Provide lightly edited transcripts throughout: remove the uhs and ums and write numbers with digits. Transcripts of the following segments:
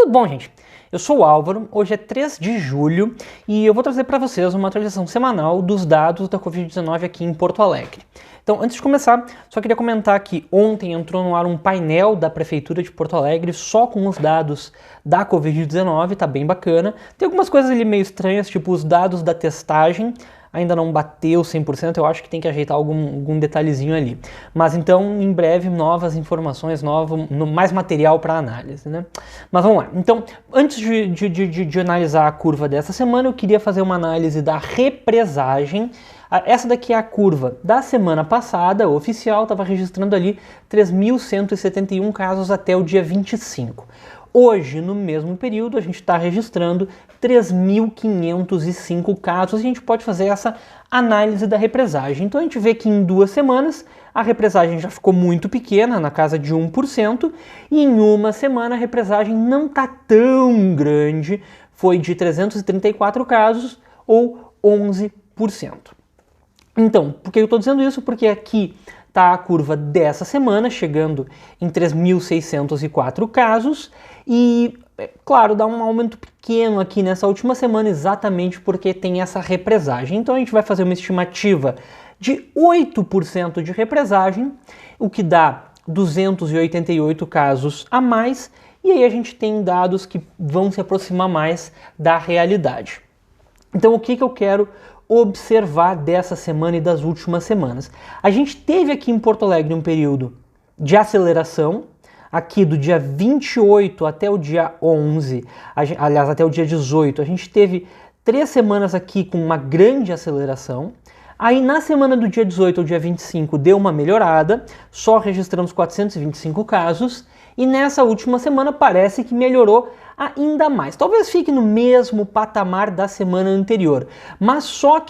Tudo bom, gente? Eu sou o Álvaro, hoje é 3 de julho e eu vou trazer para vocês uma atualização semanal dos dados da Covid-19 aqui em Porto Alegre. Então, antes de começar, só queria comentar que ontem entrou no ar um painel da Prefeitura de Porto Alegre só com os dados da Covid-19, tá bem bacana. Tem algumas coisas ali meio estranhas, tipo os dados da testagem, ainda não bateu 100%, eu acho que tem que ajeitar algum detalhezinho ali. Mas então, em breve, novas informações, mais material para análise, né? Mas vamos lá. Então, antes de analisar a curva dessa semana, eu queria fazer uma análise da represagem. Essa daqui é a curva da semana passada, oficial, estava registrando ali 3.171 casos até o dia 25. Hoje, no mesmo período, a gente está registrando 3.505 casos e a gente pode fazer essa análise da represagem. Então a gente vê que em 2 semanas a represagem já ficou muito pequena, na casa de 1%, e em uma semana a represagem não está tão grande, foi de 334 casos ou 11%. Então, por que eu estou dizendo isso? Porque aqui está a curva dessa semana, chegando em 3.604 casos, e, claro, dá um aumento pequeno aqui nessa última semana, exatamente porque tem essa represagem. Então a gente vai fazer uma estimativa de 8% de represagem, o que dá 288 casos a mais, e aí a gente tem dados que vão se aproximar mais da realidade. Então o que eu quero observar dessa semana e das últimas semanas? A gente teve aqui em Porto Alegre um período de aceleração, aqui do dia 28 até o dia 11, aliás, até o dia 18, a gente teve 3 semanas aqui com uma grande aceleração. Aí na semana do dia 18 ao dia 25 deu uma melhorada, só registramos 425 casos, e nessa última semana parece que melhorou ainda mais. Talvez fique no mesmo patamar da semana anterior, mas só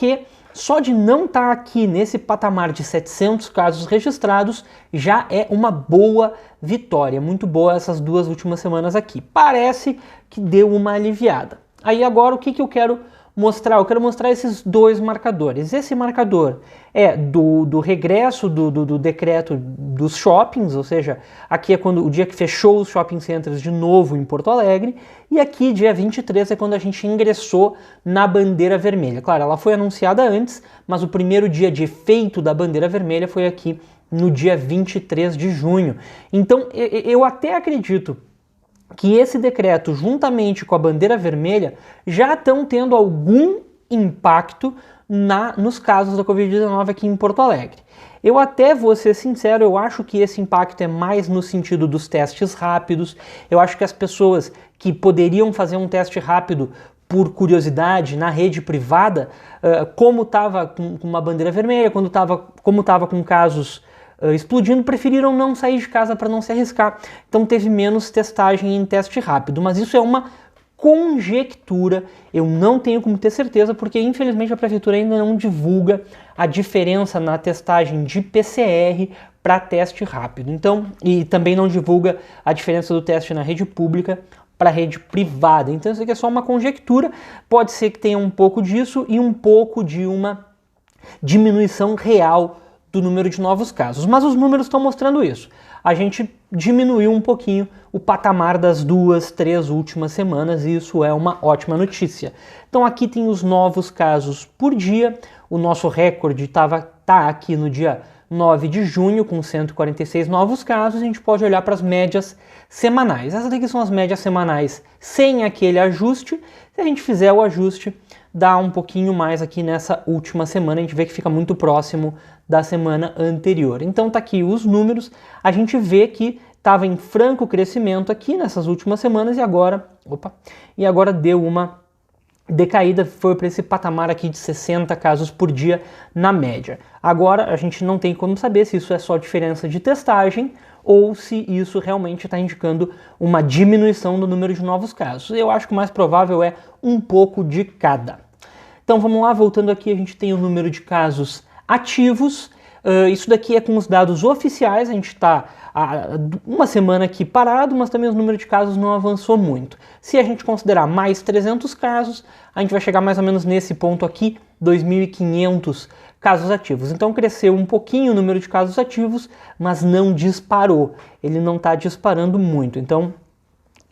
de não estar aqui nesse patamar de 700 casos registrados já é uma boa vitória. Muito boa essas 2 últimas semanas aqui. Parece que deu uma aliviada. Aí agora o que eu quero mostrar? Eu quero mostrar esses 2 marcadores. Esse marcador é do regresso do decreto dos shoppings, ou seja, aqui é quando o dia que fechou os shopping centers de novo em Porto Alegre, e aqui dia 23 é quando a gente ingressou na bandeira vermelha. Claro, ela foi anunciada antes, mas o primeiro dia de efeito da bandeira vermelha foi aqui no dia 23 de junho. Então eu até acredito que esse decreto, juntamente com a bandeira vermelha, já estão tendo algum impacto nos casos da Covid-19 aqui em Porto Alegre. Eu até vou ser sincero, eu acho que esse impacto é mais no sentido dos testes rápidos. Eu acho que as pessoas que poderiam fazer um teste rápido por curiosidade na rede privada, como estava com uma bandeira vermelha, como estava com casos explodindo, preferiram não sair de casa para não se arriscar. Então teve menos testagem em teste rápido, mas isso é uma conjectura, eu não tenho como ter certeza, porque infelizmente a prefeitura ainda não divulga a diferença na testagem de PCR para teste rápido. Então, e também não divulga a diferença do teste na rede pública para a rede privada. Então isso aqui é só uma conjectura, pode ser que tenha um pouco disso e um pouco de uma diminuição real do número de novos casos, mas os números estão mostrando isso. A gente diminuiu um pouquinho o patamar das 2, 3 últimas semanas e isso é uma ótima notícia. Então aqui tem os novos casos por dia, o nosso recorde tá aqui no dia 9 de junho com 146 novos casos, a gente pode olhar para as médias semanais. Essas daqui são as médias semanais sem aquele ajuste. Se a gente fizer o ajuste, dá um pouquinho mais aqui nessa última semana, a gente vê que fica muito próximo da semana anterior. Então tá aqui os números, a gente vê que estava em franco crescimento aqui nessas últimas semanas e agora deu uma decaída, foi para esse patamar aqui de 60 casos por dia na média. Agora a gente não tem como saber se isso é só diferença de testagem ou se isso realmente está indicando uma diminuição do número de novos casos. Eu acho que o mais provável é um pouco de cada. Então vamos lá, voltando aqui, a gente tem o número de casos ativos. Isso daqui é com os dados oficiais, a gente está há uma semana aqui parado, mas também o número de casos não avançou muito. Se a gente considerar mais 300 casos, a gente vai chegar mais ou menos nesse ponto aqui, 2.500 casos ativos. Então cresceu um pouquinho o número de casos ativos, mas não disparou. Ele não está disparando muito. Então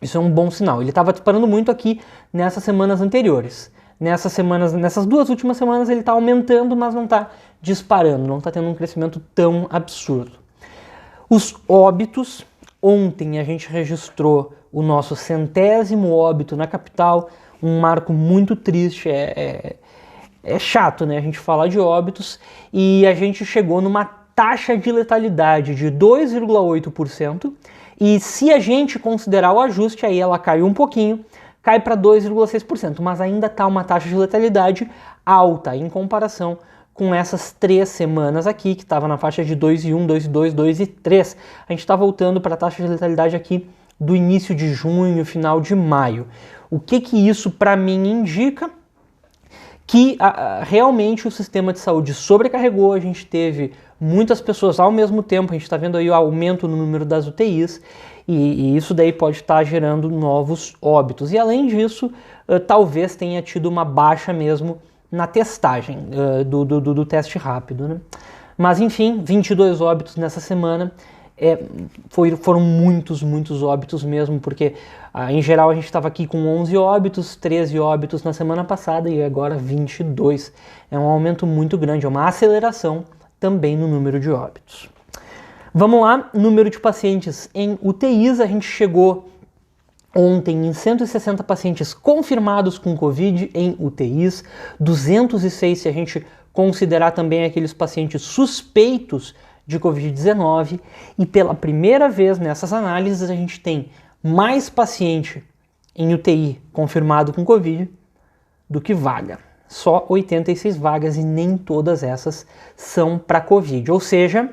Isso é um bom sinal. Ele estava disparando muito aqui nessas semanas anteriores. Nessas 2 últimas semanas ele está aumentando, mas não está disparando, não está tendo um crescimento tão absurdo. Os óbitos, ontem a gente registrou o nosso 100º óbito na capital, um marco muito triste, é chato, né, a gente falar de óbitos, e a gente chegou numa taxa de letalidade de 2,8%, e se a gente considerar o ajuste, aí ela caiu um pouquinho, cai para 2,6%, mas ainda está uma taxa de letalidade alta em comparação com essas 3 semanas aqui, que estava na faixa de 2,1, 2,2, 2,3. A gente está voltando para a taxa de letalidade aqui do início de junho, final de maio. O que isso para mim indica? Que realmente o sistema de saúde sobrecarregou, a gente teve muitas pessoas ao mesmo tempo, a gente está vendo aí o aumento no número das UTIs, e isso daí pode estar gerando novos óbitos. E além disso, talvez tenha tido uma baixa mesmo na testagem do teste rápido, né? Mas enfim, 22 óbitos nessa semana, foram muitos óbitos mesmo, porque em geral a gente estava aqui com 11 óbitos, 13 óbitos na semana passada e agora 22. É um aumento muito grande, é uma aceleração também no número de óbitos. Vamos lá, número de pacientes em UTIs, a gente chegou ontem em 160 pacientes confirmados com Covid em UTIs, 206 se a gente considerar também aqueles pacientes suspeitos de Covid-19, e pela primeira vez nessas análises a gente tem mais paciente em UTI confirmado com Covid do que vaga. Só 86 vagas e nem todas essas são para Covid, ou seja,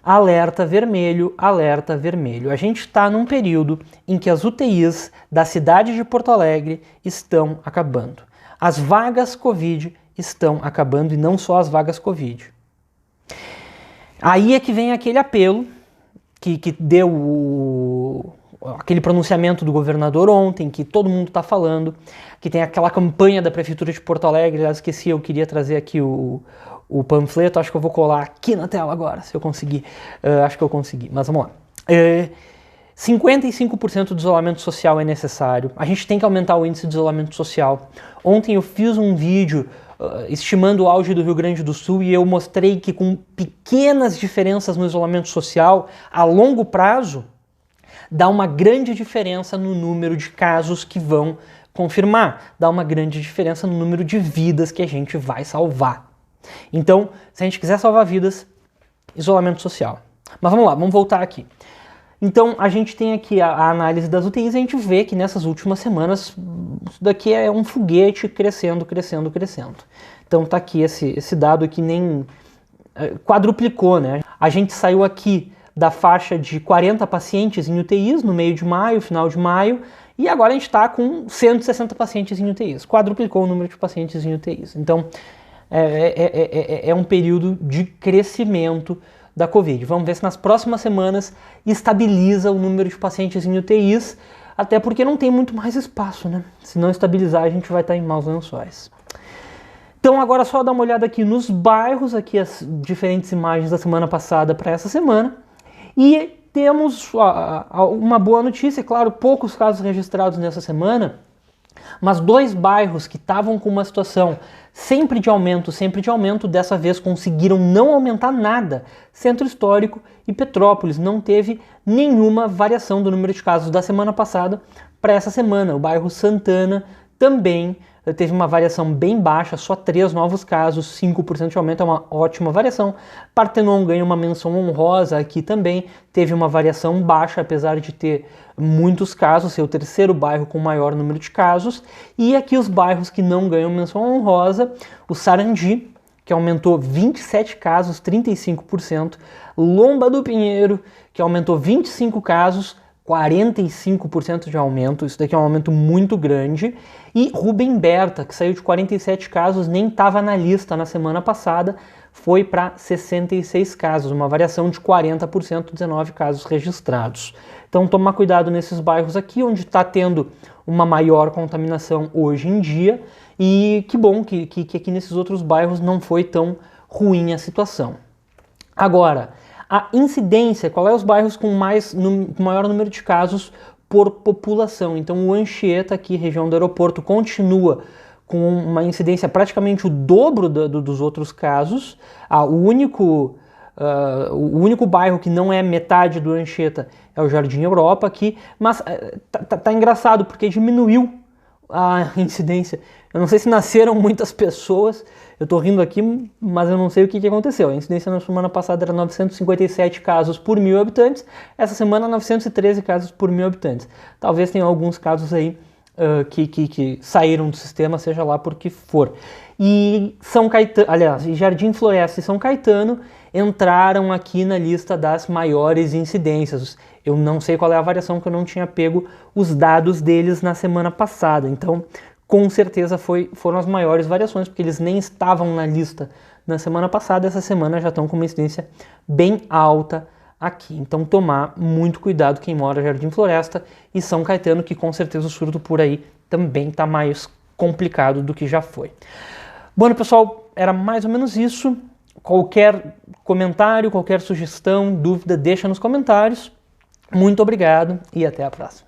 alerta vermelho, alerta vermelho. A gente está num período em que as UTIs da cidade de Porto Alegre estão acabando. As vagas Covid estão acabando, e não só as vagas Covid. Aí é que vem aquele apelo que deu aquele pronunciamento do governador ontem, que todo mundo está falando, que tem aquela campanha da Prefeitura de Porto Alegre. Eu esqueci, eu queria trazer aqui o panfleto, acho que eu vou colar aqui na tela agora, se eu conseguir. Acho que eu consegui, mas vamos lá. 55% do isolamento social é necessário. A gente tem que aumentar o índice de isolamento social. Ontem eu fiz um vídeo estimando o auge do Rio Grande do Sul, e eu mostrei que com pequenas diferenças no isolamento social, a longo prazo, dá uma grande diferença no número de casos que vão confirmar, dá uma grande diferença no número de vidas que a gente vai salvar. Então, se a gente quiser salvar vidas, isolamento social. Mas vamos lá, vamos voltar aqui. Então, a gente tem aqui a análise das UTIs, e a gente vê que nessas últimas semanas, isso daqui é um foguete crescendo. Então tá aqui esse dado que nem quadruplicou, né? A gente saiu aqui da faixa de 40 pacientes em UTIs no meio de maio, final de maio, e agora a gente está com 160 pacientes em UTIs. Quadruplicou o número de pacientes em UTIs. Então, é um período de crescimento da Covid. Vamos ver se nas próximas semanas estabiliza o número de pacientes em UTIs, até porque não tem muito mais espaço, né? Se não estabilizar, a gente vai estar em maus lençóis. Então agora só dar uma olhada aqui nos bairros, aqui as diferentes imagens da semana passada para essa semana, e temos uma boa notícia, claro, poucos casos registrados nessa semana, mas 2 bairros que estavam com uma situação sempre de aumento, dessa vez conseguiram não aumentar nada. Centro Histórico e Petrópolis, não teve nenhuma variação do número de casos da semana passada para essa semana. O bairro Santana também teve uma variação bem baixa, só 3 novos casos, 5% de aumento, é uma ótima variação. Partenon ganha uma menção honrosa aqui também, teve uma variação baixa, apesar de ter muitos casos, ser o 3º bairro com maior número de casos. E aqui os bairros que não ganham menção honrosa, o Sarandi, que aumentou 27 casos, 35%, Lomba do Pinheiro, que aumentou 25 casos, 45% de aumento, isso daqui é um aumento muito grande, e Rubem Berta, que saiu de 47 casos, nem estava na lista na semana passada, foi para 66 casos, uma variação de 40%, 19 casos registrados. Então tomar cuidado nesses bairros aqui, onde está tendo uma maior contaminação hoje em dia, e que bom que aqui nesses outros bairros não foi tão ruim a situação. Agora, a incidência, qual é os bairros com maior número de casos por população. Então o Anchieta, aqui, região do aeroporto, continua com uma incidência praticamente o dobro dos outros casos. O único bairro que não é metade do Anchieta é o Jardim Europa aqui, mas tá engraçado porque diminuiu a incidência. Eu não sei se nasceram muitas pessoas, eu tô rindo aqui, mas eu não sei o que aconteceu. A incidência na semana passada era 957 casos por 1.000 habitantes, essa semana 913 casos por 1.000 habitantes. Talvez tenha alguns casos aí que saíram do sistema, seja lá por que for. E São Caetano, aliás, Jardim Floresta e São Caetano entraram aqui na lista das maiores incidências. Eu não sei qual é a variação, porque eu não tinha pego os dados deles na semana passada. Então, com certeza foram as maiores variações, porque eles nem estavam na lista na semana passada. Essa semana já estão com uma incidência bem alta aqui. Então, tomar muito cuidado quem mora em Jardim Floresta e São Caetano, que com certeza o surto por aí também está mais complicado do que já foi. Bom, pessoal, era mais ou menos isso. Qualquer comentário, qualquer sugestão, dúvida, deixa nos comentários. Muito obrigado e até a próxima.